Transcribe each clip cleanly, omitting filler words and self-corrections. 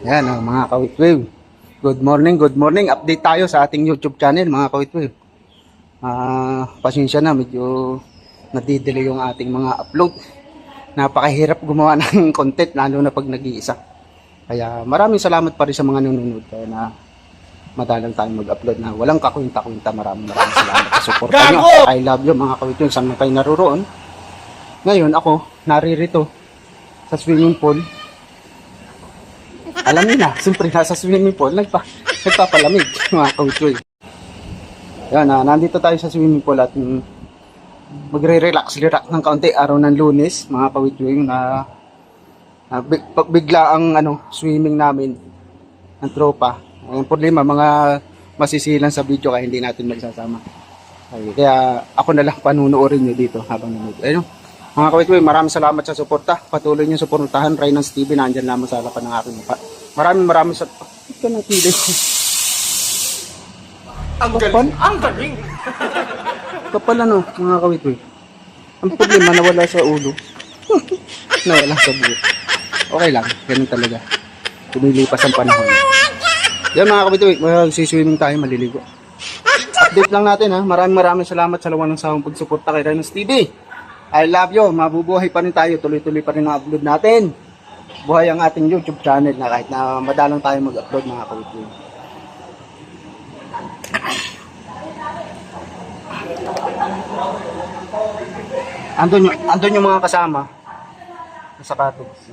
Yan mga kawitwave. Good morning, good morning. Update tayo sa ating YouTube channel mga kawitwave. Pasensya na, medyo nadidelay yung ating mga upload. Napakahirap gumawa ng content, lalo na pag nag-iisa. Kaya maraming salamat pa rin sa mga nanonood. Kaya na madalang tayong mag-upload na walang kakwinta-kwinta. Maraming salamat sa suporta nyo. I love you mga kawitwave, saan na kayo naroon. Ngayon ako, naririto sa swimming pool. Alam niyo na, siyempre nasa swimming pool, nagpapalamig mga kawitwave. Yan, nandito tayo sa swimming pool at magre-relax ng kaunti araw ng Lunes, mga kawitwave, na bigla ang swimming namin ng tropa. Ang problema, mga masisilan sa video kaya hindi natin maisasama. Kaya ako na lang panunuorin nyo dito habang nanonood. Ayun, mga kawitwave, maraming salamat sa suporta. Patuloy nyo suportahan. Reynos TV, nandyan lamang sa harapan ng aking mukha. Maraming sa... Ito na TV. Ang galing! Ang galing! Kapal mga kawitwave. Ang problema, nawala sa ulo. Nawala sa buhok. Okay lang, ganun talaga. Tumilipas ang panahon. Yan mga kawitwave, magsiswimming tayo, maliligo. Update lang natin ha. Maraming salamat sa lawan ng sawang pagsuporta kay Reynos TV. I love you. Mabubuhay pa rin tayo. Tuloy-tuloy pa rin ang upload natin. Buhay ang ating YouTube channel na kahit na madalang tayo mag-upload mga kawitwave. Andun yung mga kasama sa cottage.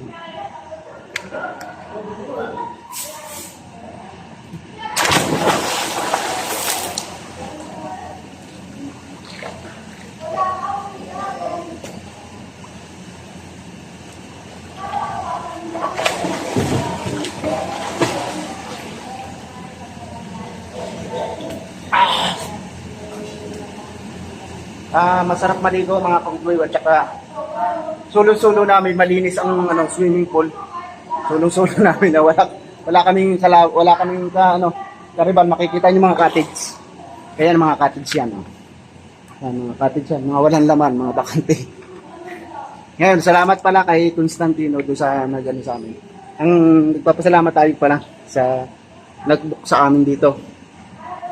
Masarap maligo mga kawitwave, at saka sulong-sulo namin, malinis ang swimming pool. Sulong-sulo namin na wala kaming kariban, makikita niyo mga cottage. Kaya mga cottage yan. Yan, mga cottage yan, mga walang laman, mga bakante. Ngayon, salamat pala kay Constantino doon sa nagano sa amin. Ang nagpapasalamat tayo pala sa nag-book sa amin dito.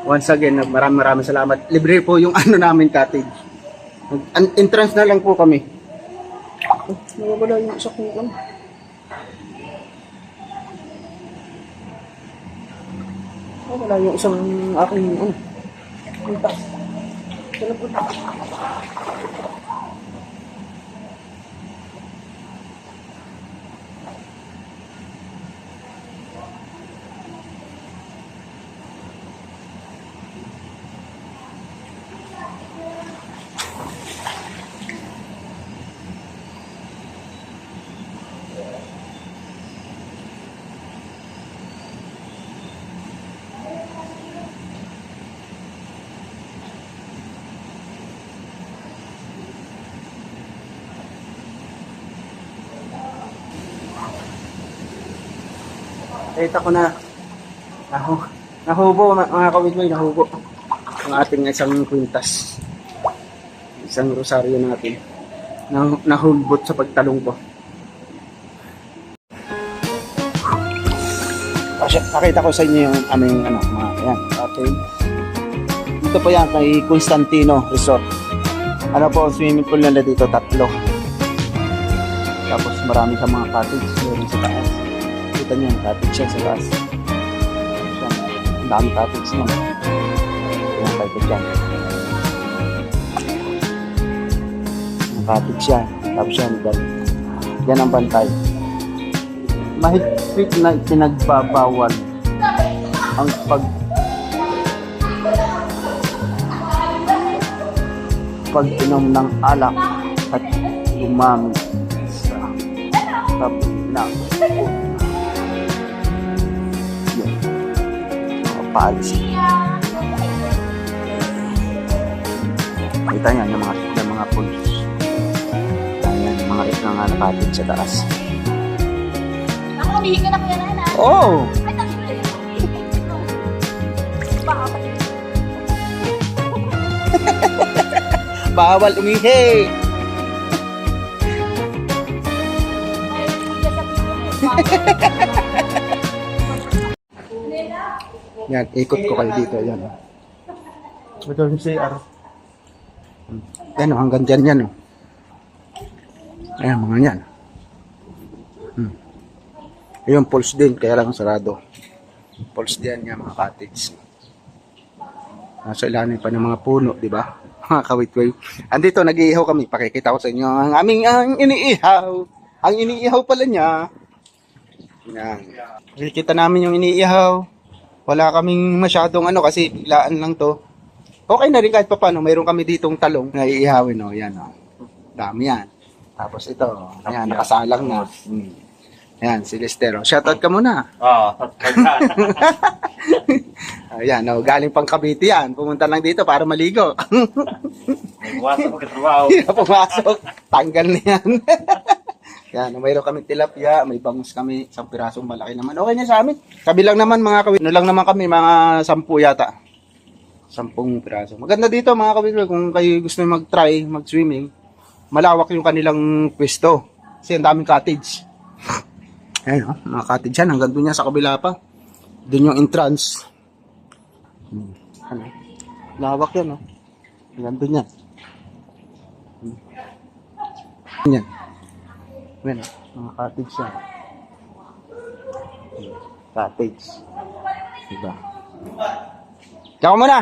Once again, maraming salamat. Libre po yung namin cottage. Entrance na lang po kami. Nawawala yung isa kong wala yung isang aking punta. Saan punta? Kita ko na nahubo mga kawitwave, nahubo ang ating isang kwintas, isang rosaryo natin nahulbot sa pagtalong ko. Pakita ko sa inyo yung aming yan, okay. Dito po yan kay Constantino Resort. Po ang swimming pool nila dito, 3. Tapos marami sa mga cottage meron sa taas. Kita nyo, cottage siya sa taas. Ang dami cottage nyo. Ayan tayo dyan. Ang cottage siya. Tapos yan, yan ang bantay. Mahigpit na pinagbabawal ang pag-inom ng alak at gumamit sa tabi ng policy. Kita niyan yung mga pools. Yan yung mga isang nakatid sa taas. Ako, umihinga na kaya na. Oh! Ay, tabi. Baka pa. Bawal umihi! Yan, ikot ko kayo dito. Yan. Ito yung CR. Yan, hanggang dyan yan. Ayan, mga yan. Ayun, pulse din, kaya lang sarado. Pulse din yan, mga cottage. Nasa ilalim pa ng mga puno, di ba? Mga kawitway. Andito, nag-iihaw kami. Pakikita ko sa inyo ang aming iniihaw. Ang iniihaw pala niya. Yan. Nakikita namin yung iniihaw. Wala kaming masyadong kasi biglaan lang to. Okay na rin kahit pa paano. Mayroon kami ditong talong na iihawin. Yan. Dami yan. Tapos ito. Ayan, nakasalang na. Ayan, si Lestero. Shoutout ka muna. Ayan, galing pang Cavite yan. Pumunta lang dito para maligo. Pumasok ka trabaho. Pumasok. Tanggal na yan. Yan, mayroon kami tilapia, may bangus kami, 1 pirasong malaki naman. Okay na sa amin. Kabilang naman mga kawit. Lang naman kami, mga 10 yata. 10 piraso. Maganda dito mga kawit. Kung kayo gusto mag-try, mag-swimming, malawak yung kanilang pwesto. Kasi ang daming cottage. Ayan, mga cottage yan. Hanggang doon yan sa kabila pa. Doon yung entrance. Lawak yan, hanggang doon yan. Yan. Ayan, mga cottage yan. Cottage. Diba? Diyan muna.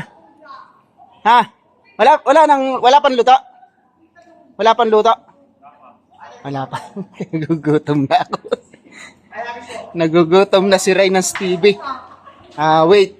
Ha? Wala pang luto? Wala pang luto? Wala pa. Nagugutom na ako. Nagugutom na si Reynan Stevie. Wait.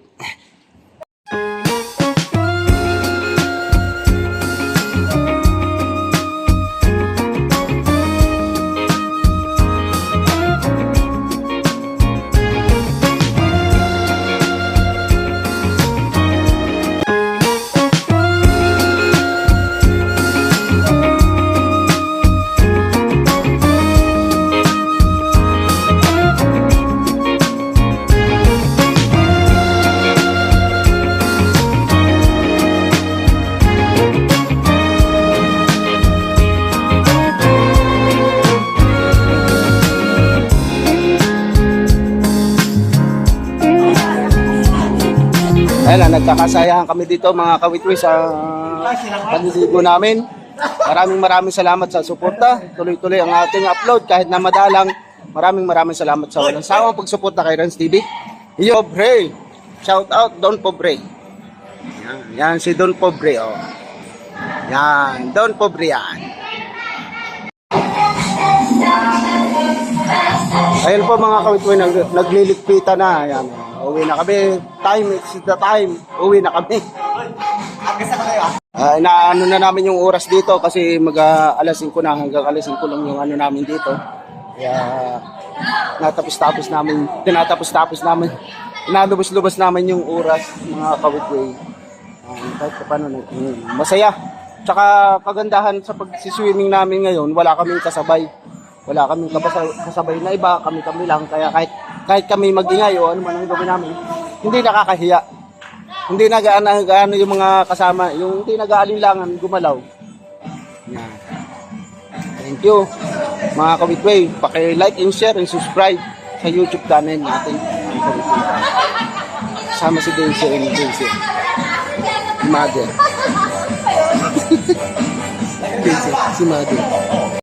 Ayan, nagkakasayahan kami dito mga kawitwi sa panliligo namin. Maraming salamat sa suporta. Tuloy-tuloy ang ating upload kahit na madalang. Maraming salamat sa walang sawang pagsuporta kay Renz TV. Yo, Pobre! Shout out Don Pobre. Yan si Don Pobre. Yan, Don Pobre yan. Ayun po mga kawitwi, nagliligpita na. Yan. Uwi na kami. It's the time. Uwi na kami. Inaano na namin yung oras dito kasi alas 5 na, hanggang alas 5 lang yung namin dito. Kaya tinatapos namin, inalubos-lubos namin yung oras, mga kawitwi. Kahit paano, masaya. Tsaka kagandahan sa pagsiswimming namin ngayon, wala kaming kasabay. Wala kaming kasabay na iba, kami lang. Kaya kahit kami mag-ingay o ano man ang gawin namin, hindi nakakahiya. Hindi nagaano yung mga kasama, yung hindi nag-aalinlangan gumalaw. Yan. Thank you mga kawitway. Paki-like and share and subscribe sa YouTube channel natin. Sama si Daisy and Daisy. Mother. Daisy, si Mother.